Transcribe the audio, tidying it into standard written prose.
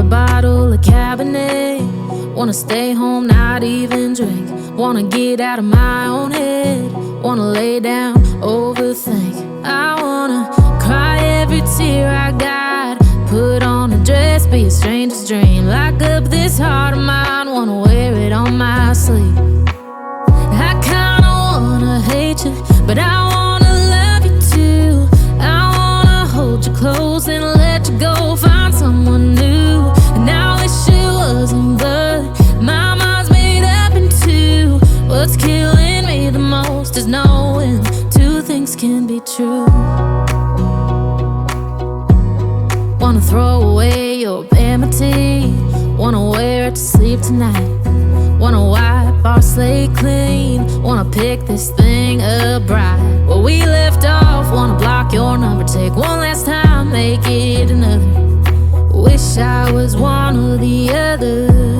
bottle of Cabernet. Wanna stay home, not even drink. Wanna get out of my own head. Wanna lay down, overthink. I wanna cry every tear I got. Put on a dress, be a stranger's dream. Lock up this heart of mine, wanna wear it on my sleeve. I kinda wanna hate you, but I wanna love you too. I wanna hold you close and let you go, find someone new. And I wish it wasn't, but my mind's made up in two. What's killing me the most is knowing two things can be true. Wanna throw away your vanity. Wanna wear it to sleep tonight. Wanna wipe our slate clean. Wanna pick this thing up right where we left off. Wanna block your number, take one last time, make it another. Wish I was one or the other.